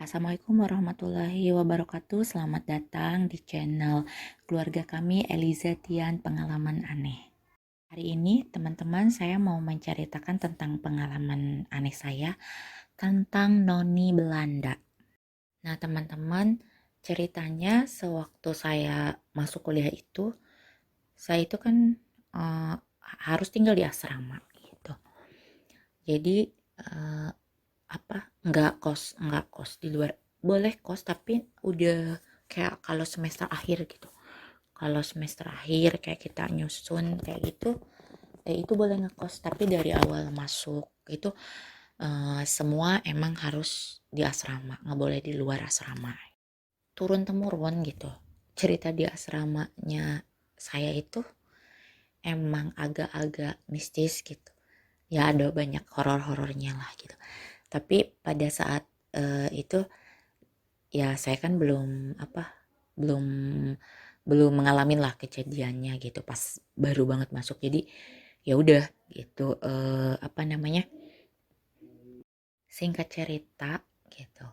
Assalamualaikum warahmatullahi wabarakatuh. Selamat datang di channel keluarga kami Eliza Tian Pengalaman Aneh. Hari ini teman-teman saya mau menceritakan tentang pengalaman aneh saya tentang noni Belanda. Nah teman-teman, ceritanya sewaktu saya masuk kuliah itu, saya itu kan eh, harus tinggal di asrama gitu. Jadi eh, nggak kos di luar, boleh kos tapi udah kayak kalau semester akhir gitu. Kalau semester akhir kayak kita nyusun kayak gitu, itu boleh ngekos, tapi dari awal masuk itu semua emang harus di asrama, nggak boleh di luar asrama. Turun temurun gitu, cerita di asramanya saya itu emang agak-agak mistis gitu ya, ada banyak horor-horornya lah gitu. Tapi pada saat itu ya saya kan belum belum mengalami lah kejadiannya gitu pas baru banget masuk. Jadi ya udah gitu, singkat cerita gitu,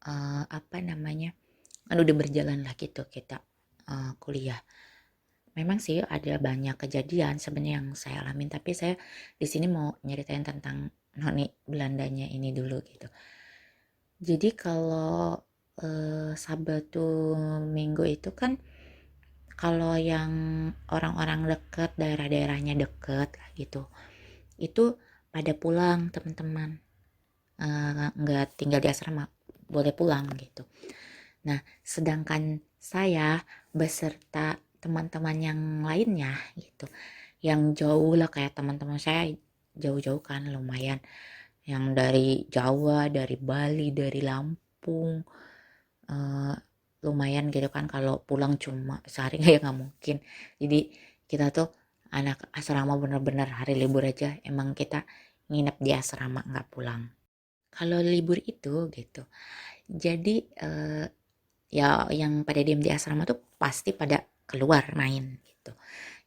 kan udah berjalan lah gitu kita kuliah. Memang sih ada banyak kejadian sebenarnya yang saya alamin, tapi saya di sini mau nyeritain tentang noni Belandanya ini dulu gitu. Jadi kalau Sabtu Minggu itu kan, kalau yang orang-orang deket, daerah-daerahnya deket lah gitu, itu pada pulang teman-teman. Nggak tinggal di asrama, boleh pulang gitu. Nah sedangkan saya beserta teman-teman yang lainnya gitu, yang jauh lah, kayak teman-teman saya jauh-jauh kan lumayan, yang dari Jawa, dari Bali, dari Lampung, eh, lumayan gitu kan. Kalau pulang cuma sehari ya nggak mungkin. Jadi kita tuh anak asrama bener-bener hari libur aja emang kita nginep di asrama, nggak pulang kalau libur itu gitu. Jadi ya yang pada diem di asrama tuh pasti pada keluar main gitu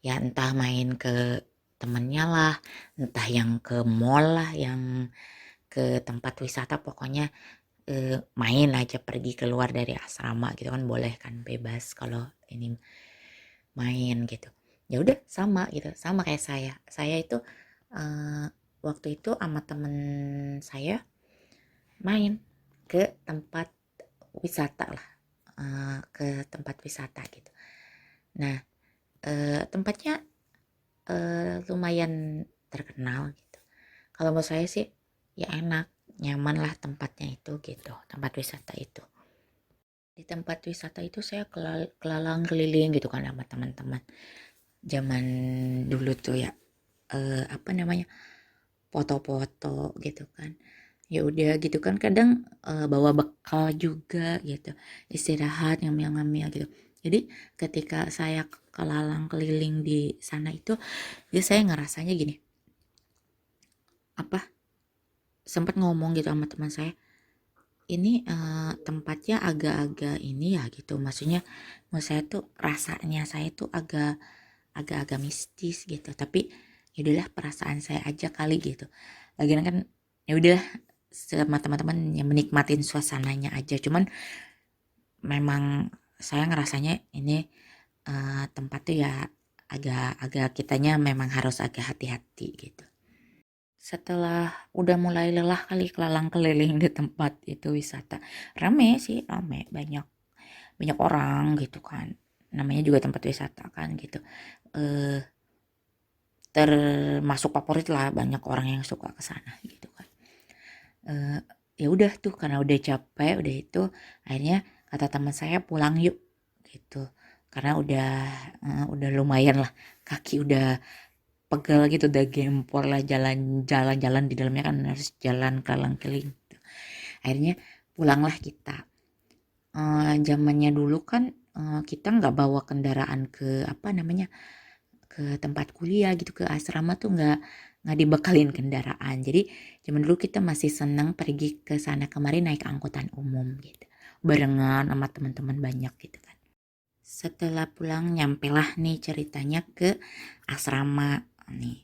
ya, entah main ke temennya lah, entah yang ke mall lah, yang ke tempat wisata, pokoknya main aja, pergi keluar dari asrama gitu kan, boleh kan, bebas kalau ini main gitu. Ya udah sama gitu, sama kayak saya itu eh, waktu itu sama temen saya main ke tempat wisata lah, ke tempat wisata gitu. Nah tempatnya lumayan terkenal gitu. Kalau menurut saya sih ya enak, nyaman lah tempatnya itu gitu, tempat wisata itu. Di tempat wisata itu saya kelalang keliling gitu kan sama teman-teman. Zaman dulu tuh ya, apa namanya, foto-foto gitu kan. Ya udah gitu kan, kadang bawa bekal juga gitu, istirahat ngambil-ngambil gitu. Jadi ketika saya kelalang keliling di sana itu, ya saya ngerasanya gini, apa, sempat ngomong gitu sama teman saya, ini tempatnya agak-agak ini ya gitu, maksudnya menurut saya tuh rasanya saya tuh agak-agak mistis gitu. Tapi yaudahlah, perasaan saya aja kali gitu, lagian kan ya udah, sama teman-teman yang menikmatin suasananya aja. Cuman memang saya ngerasanya ini tempat tuh ya agak-agak, kitanya memang harus agak hati-hati gitu. Setelah udah mulai lelah kali kelalang keliling di tempat itu wisata, rame sih, rame, banyak banyak orang gitu kan, namanya juga tempat wisata kan gitu. eh Termasuk favorit lah, banyak orang yang suka ke sana gitu kan. eh Ya udah tuh, karena udah capek udah itu, akhirnya kata teman saya pulang yuk gitu, karena udah lumayan lah, kaki udah pegel gitu, udah gempor lah, jalan-jalan di dalamnya kan harus jalan keliling gitu. Akhirnya pulanglah kita. Zamannya dulu kan kita nggak bawa kendaraan ke apa namanya, ke tempat kuliah gitu, ke asrama tuh nggak dibekalin kendaraan. Jadi zaman dulu kita masih senang pergi ke sana kemari naik angkutan umum gitu, barengan sama teman-teman banyak gitu kan. Setelah pulang nyampelah nih ceritanya ke asrama nih.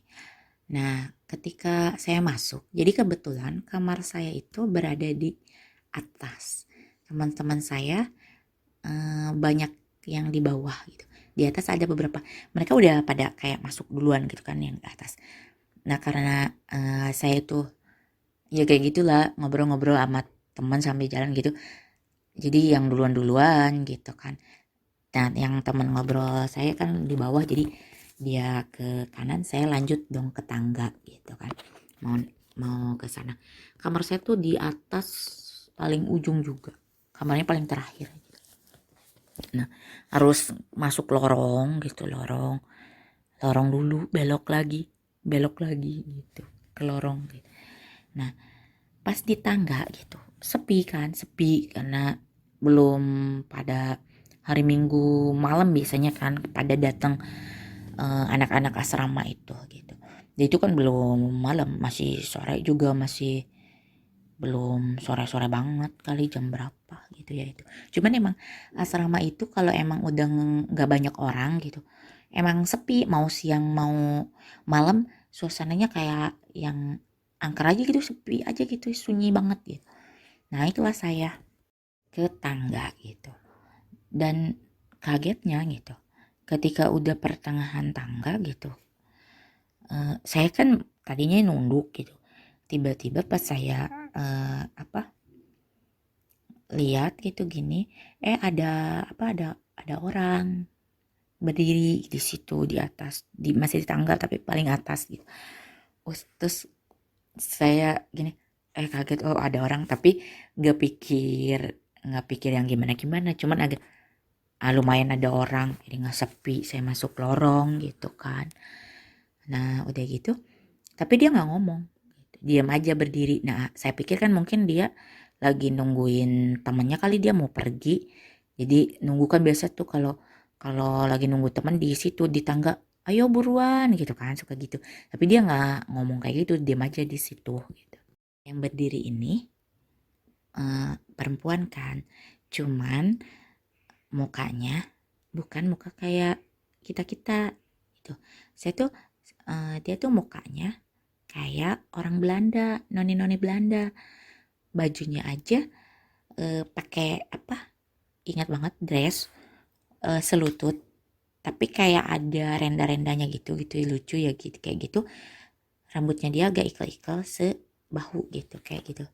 Nah ketika saya masuk, jadi kebetulan kamar saya itu berada di atas. teman-teman saya banyak yang di bawah gitu. Di atas ada beberapa, mereka udah pada kayak masuk duluan gitu kan yang ke atas. Nah karena saya tuh ya kayak gitulah, ngobrol-ngobrol sama teman sambil jalan gitu. Jadi yang duluan-duluan gitu kan. Dan yang teman ngobrol saya kan di bawah, jadi dia ke kanan, saya lanjut dong ke tangga gitu kan. Mau mau ke sana. Kamar saya tuh di atas paling ujung juga. Kamarnya paling terakhir. Nah, harus masuk lorong gitu, lorong dulu, belok lagi gitu ke lorong gitu. Nah, pas di tangga gitu, sepi karena belum pada hari Minggu malam biasanya kan pada datang anak-anak asrama itu gitu. Jadi itu kan belum malam, masih sore juga, masih belum sore-sore banget kali, jam berapa gitu ya itu. Cuman emang asrama itu kalau emang udah nggak banyak orang gitu, emang sepi, mau siang mau malam suasananya kayak yang angker aja gitu, sepi aja gitu, sunyi banget gitu. Nah itulah saya ke tangga gitu, dan kagetnya gitu ketika udah pertengahan tangga gitu, saya kan tadinya nunduk gitu, tiba-tiba pas saya lihat gitu gini, ada orang berdiri di situ di atas, masih di tangga tapi paling atas gitu. Terus saya gini, kaget, oh ada orang, tapi nggak pikir yang gimana gimana, cuman agak lumayan ada orang, jadi nggak sepi, saya masuk lorong gitu kan. Nah udah gitu, tapi dia nggak ngomong, diam aja berdiri. Nah saya pikir kan mungkin dia lagi nungguin temannya kali, dia mau pergi, jadi nunggu kan biasa tuh kalau kalau lagi nunggu teman di situ di tangga, ayo buruan gitu kan, suka gitu. Tapi dia nggak ngomong kayak gitu, diam aja di situ gitu. Yang berdiri ini perempuan kan, cuman mukanya bukan muka kayak kita-kita gitu. Saya tuh dia tuh mukanya kayak orang Belanda, noni-noni Belanda. Bajunya aja pakai apa? Ingat banget, dress selutut, tapi kayak ada renda-rendanya gitu gitu, lucu ya gitu kayak gitu. Rambutnya dia agak ikal-ikal sebahu gitu kayak gitu.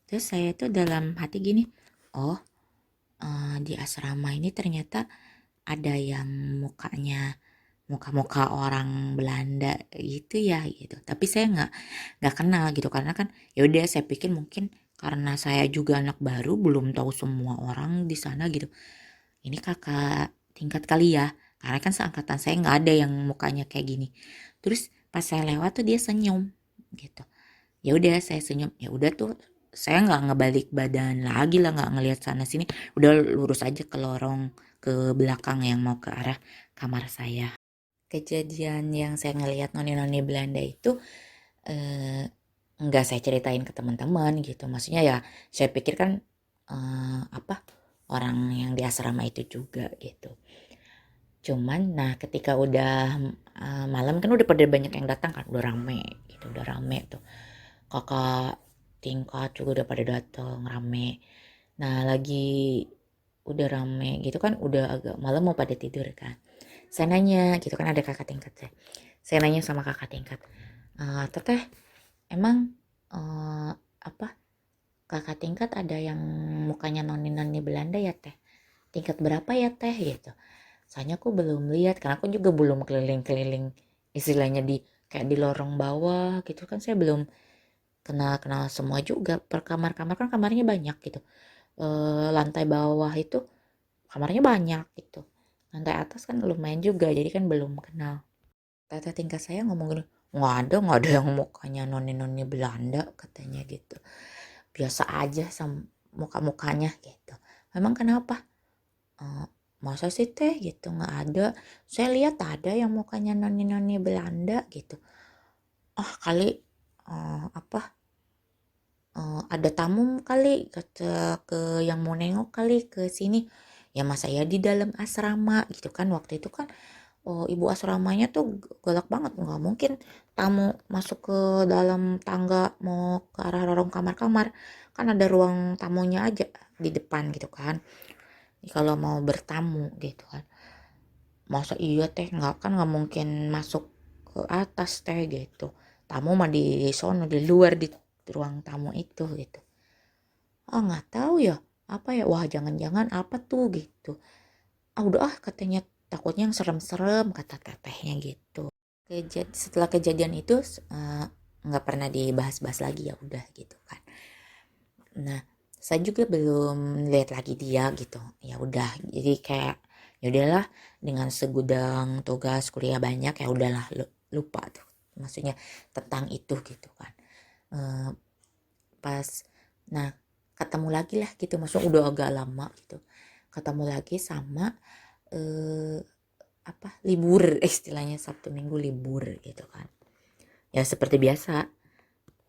Terus saya tuh dalam hati gini, oh di asrama ini ternyata ada yang mukanya muka-muka orang Belanda gitu ya gitu. Tapi saya nggak kenal gitu, karena kan ya udah, saya pikir mungkin karena saya juga anak baru, belum tahu semua orang di sana gitu. Ini kakak tingkat kali ya, karena kan seangkatan saya nggak ada yang mukanya kayak gini. Terus pas saya lewat tuh dia senyum gitu. Ya udah saya senyum, ya udah tuh saya nggak ngebalik badan lagi lah, nggak ngelihat sana sini, udah lurus aja ke lorong ke belakang yang mau ke arah kamar saya. Kejadian yang saya ngelihat noni-noni Belanda itu eh, nggak saya ceritain ke teman-teman gitu. Maksudnya ya saya pikir kan orang yang di asrama itu juga gitu. Cuman nah ketika udah malam kan udah pada banyak yang datang kan, udah rame gitu, udah rame tuh. Kakak tingkat juga udah pada datang rame. Nah lagi udah rame gitu kan, udah agak malam mau pada tidur kan. Saya nanya gitu kan, ada kakak tingkat saya. Saya nanya sama kakak tingkat, teteh emang apa kakak tingkat ada yang mukanya noni-noni Belanda ya teh? Tingkat berapa ya teh gitu? Soalnya aku belum lihat, karena aku juga belum keliling-keliling istilahnya di kayak di lorong bawah gitu kan, saya belum kenal-kenal semua juga. Per kamar-kamar kan kamarnya banyak gitu. Lantai bawah itu kamarnya banyak gitu. Lantai atas kan lumayan juga, jadi kan belum kenal. Tata tingkat saya ngomong gini, nggak ada yang mukanya noni-noni Belanda katanya gitu. Biasa aja sama muka-mukanya gitu. Memang kenapa? Eh, Masa sih teh gitu, nggak ada. Saya lihat ada yang mukanya noni-noni Belanda gitu. Kali apa? Ada tamu kali, kata ke yang mau nengok kali ke sini. Ya masa ya di dalam asrama gitu kan, waktu itu kan oh, ibu asramanya tuh galak banget, nggak mungkin tamu masuk ke dalam tangga mau ke arah lorong kamar-kamar, kan ada ruang tamunya aja di depan gitu kan, kalau mau bertamu gitu kan. Masa iya teh, nggak mungkin masuk ke atas teh gitu, tamu mah di sono di luar di ruang tamu itu gitu. Ah nggak tahu ya apa ya, wah jangan-jangan apa tuh gitu. Ah udah ah katanya, takutnya yang serem-serem kata tetehnya gitu. Setelah kejadian itu nggak pernah dibahas-bahas lagi, ya udah gitu kan. Nah saya juga belum lihat lagi dia gitu, ya udah jadi kayak ya udahlah, dengan segudang tugas kuliah banyak ya udahlah, lupa tuh maksudnya tentang itu gitu kan. Eh, pas nah ketemu lagi lah gitu, maksudnya udah agak lama gitu ketemu lagi sama eh, apa libur istilahnya, Sabtu Minggu libur gitu kan, ya seperti biasa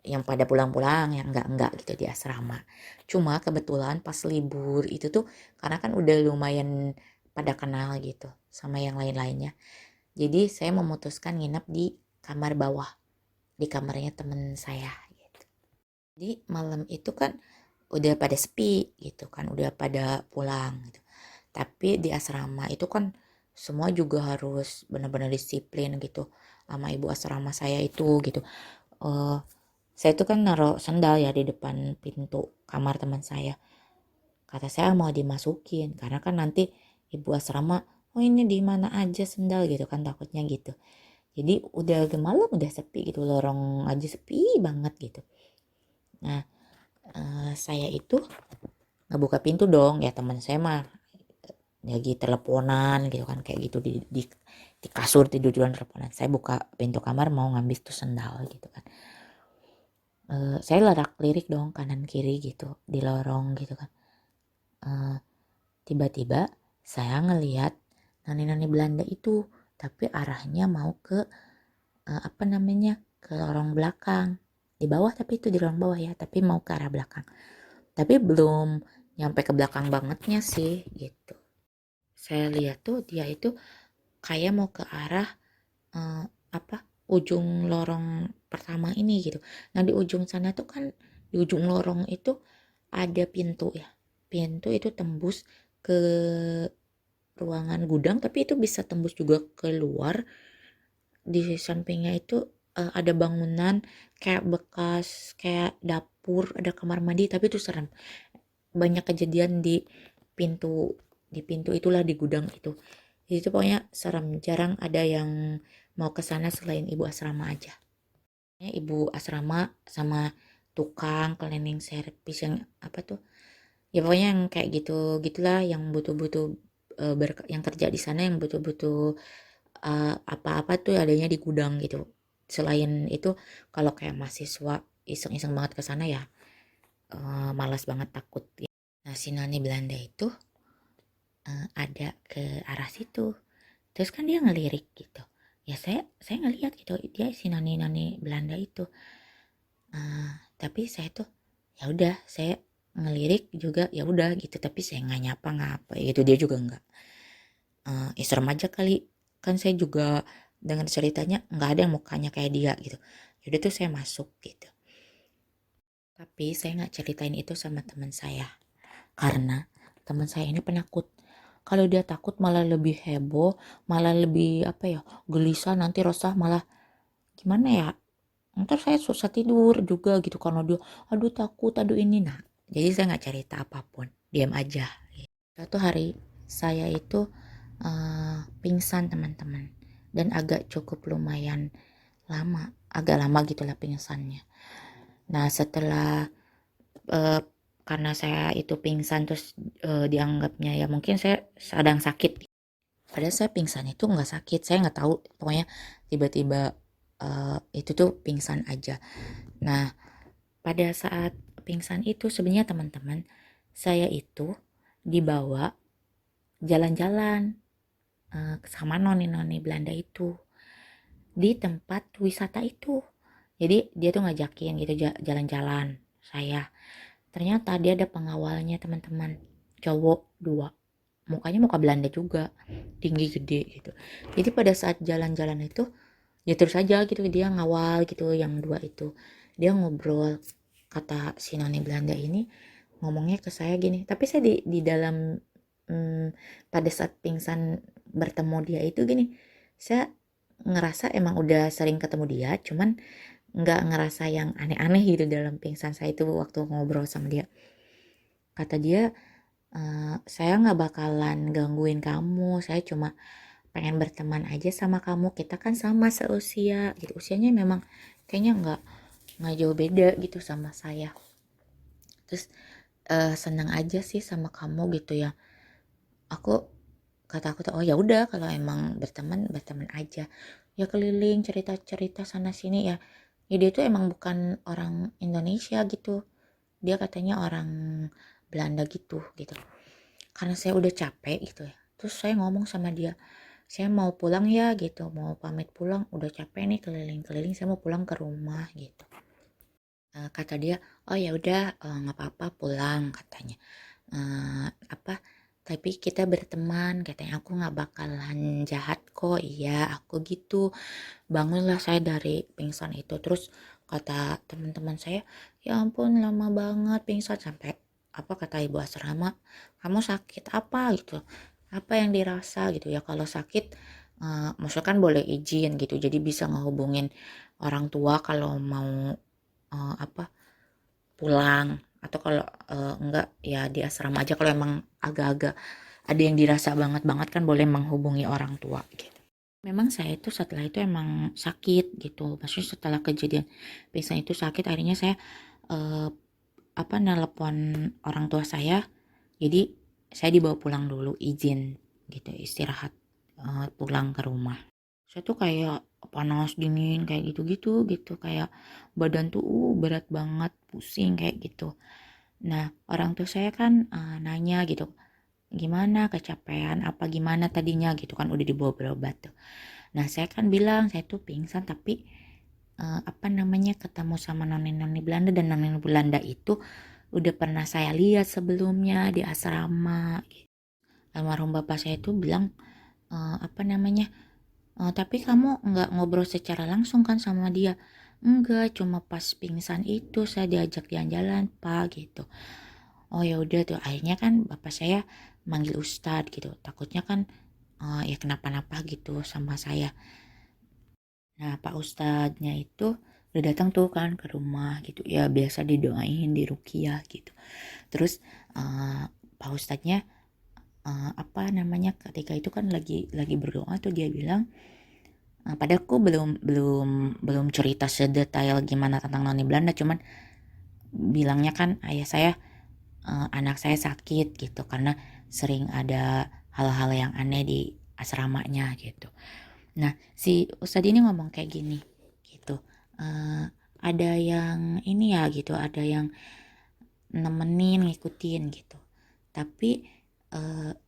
yang pada pulang-pulang yang enggak gitu di asrama. Cuma kebetulan pas libur itu tuh karena kan udah lumayan pada kenal gitu sama yang lain-lainnya, jadi saya memutuskan nginep di kamar bawah, di kamarnya temen saya gitu. Jadi malam itu kan udah pada sepi gitu kan, udah pada pulang gitu. Tapi di asrama itu kan semua juga harus benar-benar disiplin gitu sama ibu asrama saya itu gitu. Eh saya itu kan naruh sendal ya di depan pintu kamar teman saya. Kata saya mau dimasukin karena kan nanti ibu asrama, oh ini di mana aja sendal gitu kan, takutnya gitu. Jadi udah malam udah sepi gitu, lorong aja sepi banget gitu. Nah saya itu ngebuka pintu dong, ya teman saya mah lagi teleponan gitu kan, kayak gitu di kasur tidur-tiduran teleponan. Saya buka pintu kamar mau ngambil tuh sendal gitu kan. Saya lirik dong kanan kiri gitu di lorong gitu kan. Eh, Tiba-tiba saya ngelihat nani-nani Belanda itu, tapi arahnya mau ke apa namanya, ke lorong belakang di bawah, tapi itu di lorong bawah ya, tapi mau ke arah belakang, tapi belum nyampe ke belakang bangetnya sih gitu. Saya lihat tuh dia itu kayak mau ke arah eh, apa ujung lorong pertama ini gitu. Nah di ujung sana tuh kan, di ujung lorong itu ada pintu ya, pintu itu tembus ke ruangan gudang, tapi itu bisa tembus juga keluar. Di sampingnya itu ada bangunan kayak bekas kayak dapur, ada kamar mandi, tapi itu serem. Banyak kejadian pintu di pintu itulah, di gudang itu. Jadi itu pokoknya serem, jarang ada yang mau ke sana selain ibu asrama aja. Ya, ibu asrama sama tukang cleaning service yang apa tuh? Ya pokoknya yang kayak gitu gitulah, yang butuh-butuh yang kerja di sana yang butuh-butuh apa-apa tuh adanya di gudang gitu. Selain itu kalau kayak mahasiswa iseng-iseng banget ke sana ya malas banget, takut. Nah si Nani Belanda itu ada ke arah situ. Terus kan dia ngelirik gitu. Ya saya ngelihat gitu dia si Nani Belanda itu. Tapi saya tuh ya udah, saya ngelirik juga ya udah gitu, tapi saya nggak nyapa nggak apa gitu, dia juga nggak. Ya serem aja kali, kan saya juga dengan ceritanya nggak ada yang mukanya kayak dia gitu. Yaudah tuh saya masuk gitu. Tapi saya nggak ceritain itu sama teman saya karena teman saya ini penakut. Kalau dia takut malah lebih heboh, malah lebih apa ya, gelisah, nanti resah, malah gimana ya, ntar saya susah tidur juga gitu karena dia aduh takut, aduh ini. Nah jadi saya nggak cerita apapun, diam aja. Suatu hari saya itu pingsan teman-teman, dan agak cukup lumayan lama, agak lama gitulah pingsannya. Nah setelah eh, karena saya itu pingsan terus dianggapnya ya mungkin saya sedang sakit, padahal saya pingsan itu nggak sakit, saya nggak tahu, pokoknya tiba-tiba itu tuh pingsan aja. Nah pada saat pingsan itu sebenarnya teman-teman, saya itu dibawa jalan-jalan sama noni-noni Belanda itu di tempat wisata itu. Jadi dia tuh ngajakin gitu jalan-jalan saya. Ternyata dia ada pengawalnya teman-teman, cowok dua. mukanya muka Belanda juga, tinggi gede gitu. Jadi pada saat jalan-jalan itu ya terus aja gitu dia ngawal gitu, yang dua itu dia ngobrol, kata si noni Belanda ini ngomongnya ke saya gini, tapi saya di dalam hmm, pada saat pingsan bertemu dia itu gini, saya ngerasa emang udah sering ketemu dia, cuman nggak ngerasa yang aneh-aneh gitu dalam pingsan saya itu waktu ngobrol sama dia. Kata dia, saya nggak bakalan gangguin kamu, saya cuma pengen berteman aja sama kamu, kita kan sama seusia gitu, usianya memang kayaknya nggak jauh beda gitu sama saya. Terus senang aja sih sama kamu gitu ya. Aku kata aku tuh, oh ya udah kalau emang berteman berteman aja. Ya keliling cerita-cerita sana sini ya. Ya dia tuh emang bukan orang Indonesia gitu. Dia katanya orang Belanda gitu gitu. Karena saya udah capek gitu ya. Terus saya ngomong sama dia, saya mau pulang ya gitu, mau pamit pulang, udah capek nih keliling-keliling, saya mau pulang ke rumah gitu. Kata dia, oh ya udah, nggak apa-apa pulang katanya. Apa, tapi kita berteman katanya, aku nggak bakalan jahat kok, iya aku gitu. Bangunlah saya dari pingsan itu, terus kata teman-teman saya, ya ampun lama banget pingsan, sampai apa kata ibu asrama, kamu sakit apa gitu, apa yang dirasa gitu ya, kalau sakit maksudnya kan boleh izin gitu, jadi bisa ngehubungin orang tua kalau mau apa pulang, atau kalau enggak ya di asrama aja, kalau emang agak-agak ada yang dirasa banget banget kan boleh menghubungi orang tua gitu. Memang saya itu setelah itu emang sakit gitu, maksudnya setelah kejadian pingsan itu sakit, akhirnya saya eh, apa nelpon orang tua saya, jadi saya dibawa pulang dulu, izin gitu istirahat, pulang ke rumah. Saya tuh kayak panas dingin kayak gitu-gitu gitu, kayak badan tuh berat banget, pusing kayak gitu. Nah orang tua saya kan nanya gitu, gimana kecapean apa gimana tadinya gitu kan, udah dibawa berobat tuh. Nah saya kan bilang saya tuh pingsan, tapi apa namanya ketemu sama noni-noni Belanda, dan noni Belanda itu udah pernah saya lihat sebelumnya di asrama. Almarhum bapak saya itu bilang, apa namanya, tapi kamu nggak ngobrol secara langsung kan sama dia? Enggak, cuma pas pingsan itu saya diajak jalan-jalan pak gitu. Oh ya udah tuh, akhirnya kan bapak saya manggil ustadz gitu, takutnya kan ya kenapa-napa gitu sama saya. Nah pak ustadznya itu udah datang tuh kan ke rumah gitu ya, biasa didoain di ruqyah gitu. Terus pak ustadznya apa namanya, ketika itu kan lagi berdoa tuh dia bilang, padaku belum belum belum cerita sedetail gimana tentang noni Belanda, cuman bilangnya kan ayah saya, anak saya sakit gitu karena sering ada hal-hal yang aneh di asramanya gitu. Nah si ustadz ini ngomong kayak gini gitu, eh, ada yang ini ya gitu, ada yang nemenin ngikutin gitu, tapi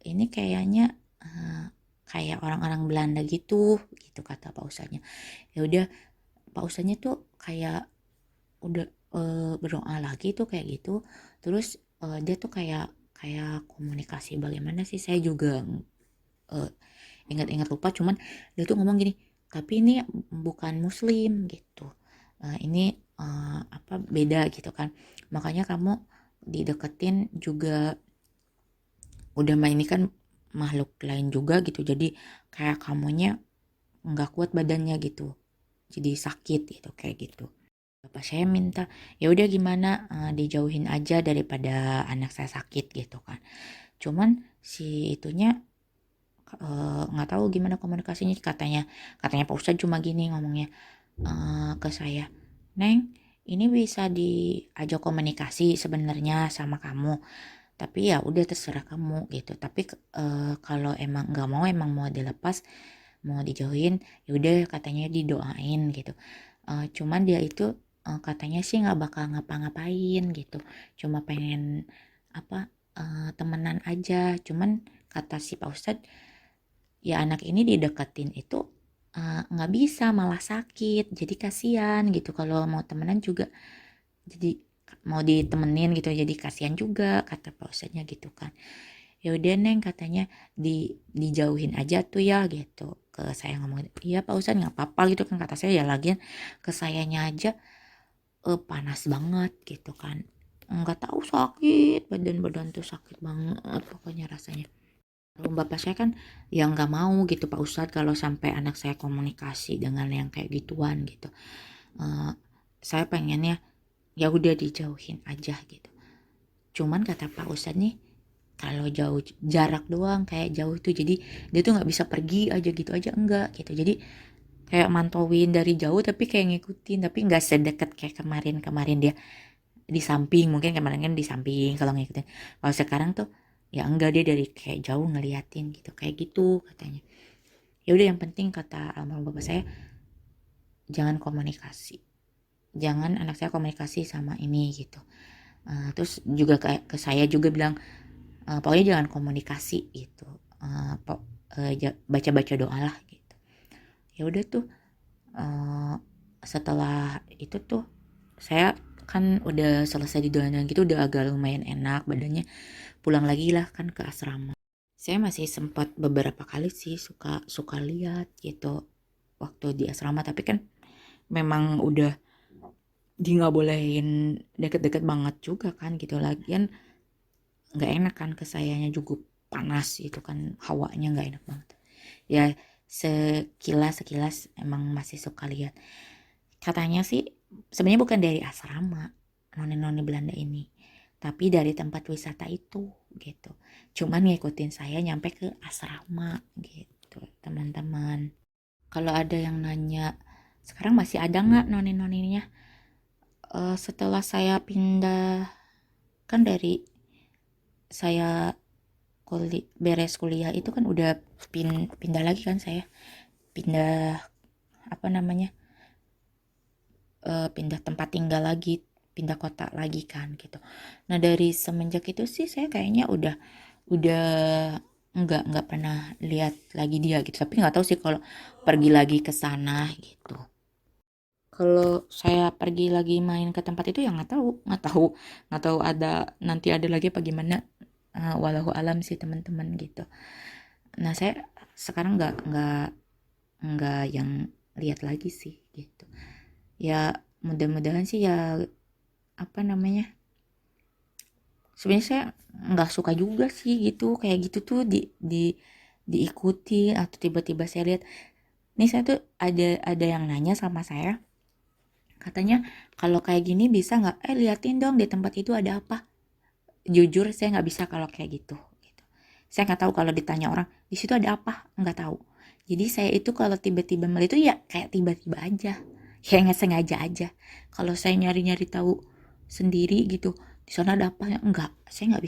ini kayaknya eh, kayak orang-orang Belanda gitu gitu kata Pak Ustadznya. Ya udah, Pak Ustadznya tuh kayak udah berdoa lagi tuh kayak gitu, terus dia tuh kayak kayak komunikasi bagaimana sih, saya juga eh, ingat-ingat lupa, cuman dia tuh ngomong gini, tapi ini bukan muslim gitu. Ini apa beda gitu kan, makanya kamu dideketin juga, udah mah ini kan makhluk lain juga gitu, jadi kayak kamunya nggak kuat badannya gitu, jadi sakit gitu kayak gitu. Bapak saya minta ya udah gimana, dijauhin aja daripada anak saya sakit gitu kan. Cuman si itunya nggak tahu gimana komunikasinya, katanya katanya Pak Ustadz cuma gini ngomongnya ke saya, Neng ini bisa diajak komunikasi sebenarnya sama kamu, tapi ya udah terserah kamu gitu, tapi kalau emang nggak mau, emang mau dilepas, mau dijauhin, ya udah katanya didoain gitu. Cuman dia itu katanya sih nggak bakal ngapa-ngapain gitu, cuma pengen apa, temenan aja. Cuman kata si Pak Ustadz, ya anak ini dideketin itu nggak bisa, malah sakit, jadi kasihan gitu, kalau mau temenan juga jadi mau ditemenin gitu, jadi kasihan juga kata Pak Ustadznya gitu kan. Ya udah Neng, katanya dijauhin aja tuh ya gitu. Ke saya ngomong, iya Pak Ustadz nggak apa-apa gitu kan, kata saya. Ya lagian ke sayanya aja panas banget gitu kan, nggak tahu sakit, badan tuh sakit banget pokoknya rasanya. Bapak saya kan yang nggak mau gitu Pak Ustadz kalau sampai anak saya komunikasi dengan yang kayak gituan gitu. Eh, saya pengennya ya udah dijauhin aja gitu. Cuman kata Pak Ustadz nih, kalau jauh jarak doang kayak jauh tuh, jadi dia tuh nggak bisa pergi aja gitu aja, enggak gitu. Jadi kayak mantauin dari jauh tapi kayak ngikutin, tapi nggak sedekat kayak kemarin dia di samping. Mungkin kemarin kan di samping kalau ngikutin, kalau sekarang tuh ya enggak, dia dari kayak jauh ngeliatin gitu, kayak gitu katanya. Ya udah, yang penting kata almarhum bapak saya, jangan komunikasi, jangan anak saya komunikasi sama ini gitu. Terus juga ke saya juga bilang, pokoknya jangan komunikasi gitu. Baca-baca doa lah gitu. Ya udah tuh, setelah itu tuh saya kan udah selesai didoain gitu, udah agak lumayan enak badannya, pulang lagi lah kan ke asrama. Saya masih sempat beberapa kali sih suka lihat gitu waktu di asrama, tapi kan memang udah di nggak bolehin deket-deket banget juga kan gitu. Lagian nggak enak kan, ke sayanya juga panas gitu kan, hawanya nggak enak banget ya. Sekilas emang masih suka lihat. Katanya sih sebenarnya bukan dari asrama noni-noni Belanda ini, tapi dari tempat wisata itu gitu. Cuman ngikutin saya nyampe ke asrama gitu teman-teman. Kalau ada yang nanya sekarang masih ada nggak noni-noninya, setelah saya pindah, kan dari saya beres kuliah itu kan udah pindah lagi kan, saya pindah apa namanya, pindah tempat tinggal lagi, pindah kota lagi kan gitu. Nah dari semenjak itu sih saya kayaknya udah nggak pernah lihat lagi dia gitu. Tapi nggak tahu sih kalau pergi lagi ke sana gitu. Kalau saya pergi lagi main ke tempat itu ya nggak tahu ada nanti ada lagi apa gimana. Walau alam sih teman-teman gitu. Nah saya sekarang nggak yang lihat lagi sih gitu. Ya mudah-mudahan sih ya, apa namanya, sebenarnya saya nggak suka juga sih gitu, kayak gitu tuh diikuti atau tiba-tiba saya lihat. Nih saya tuh ada yang nanya sama saya, katanya kalau kayak gini bisa nggak, liatin dong di tempat itu ada apa. Jujur saya nggak bisa kalau kayak gitu. Saya nggak tahu kalau ditanya orang di situ ada apa, nggak tahu. Jadi saya itu kalau tiba-tiba melihat itu ya kayak tiba-tiba aja, kayak nggak sengaja aja. Kalau saya nyari-nyari tahu sendiri gitu di sana ada apa ya, enggak, saya nggak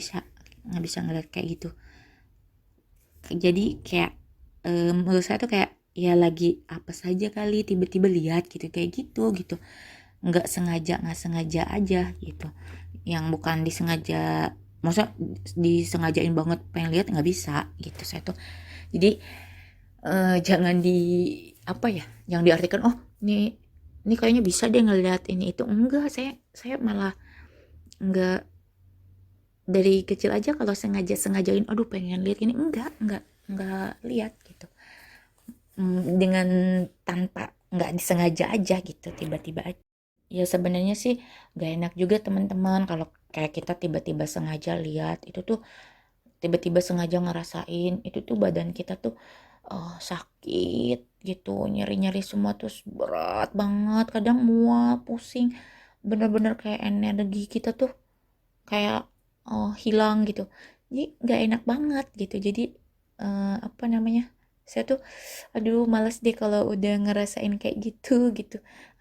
bisa ngeliat kayak gitu. Jadi kayak menurut saya tuh kayak ya lagi apa saja kali tiba-tiba lihat gitu, kayak gitu nggak sengaja aja gitu, yang bukan disengaja, maksudnya disengajain banget pengen lihat, nggak bisa gitu saya tuh. Jadi jangan apa ya, yang diartikan oh ini kayaknya bisa deh ngeliat ini itu, enggak. Saya malah enggak. Dari kecil aja kalau sengajain aduh pengen lihat ini, enggak lihat gitu. Dengan tanpa nggak disengaja aja gitu, tiba-tiba aja. Ya sebenarnya sih gak enak juga teman-teman kalau kayak kita tiba-tiba sengaja lihat itu tuh, tiba-tiba sengaja ngerasain itu tuh, badan kita tuh sakit gitu, nyeri-nyeri semua, terus berat banget, kadang mual, pusing, bener-bener kayak energi kita tuh kayak hilang gitu. Jadi nggak enak banget gitu. Jadi apa namanya, saya tuh aduh males deh kalau udah ngerasain kayak gitu.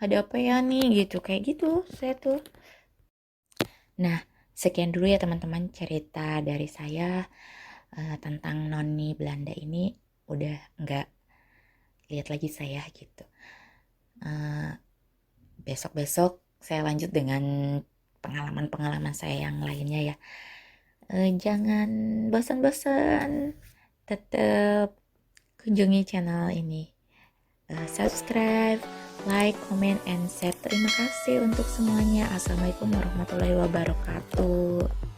Ada apa ya nih gitu, kayak gitu saya tuh. Nah sekian dulu ya teman-teman cerita dari saya tentang noni Belanda ini. Udah nggak lihat lagi saya gitu. Besok-besok saya lanjut dengan pengalaman-pengalaman saya yang lainnya ya. Jangan bosan-bosan, tetap kunjungi channel ini. Subscribe, like, comment, and share. Terima kasih untuk semuanya. Assalamualaikum warahmatullahi wabarakatuh.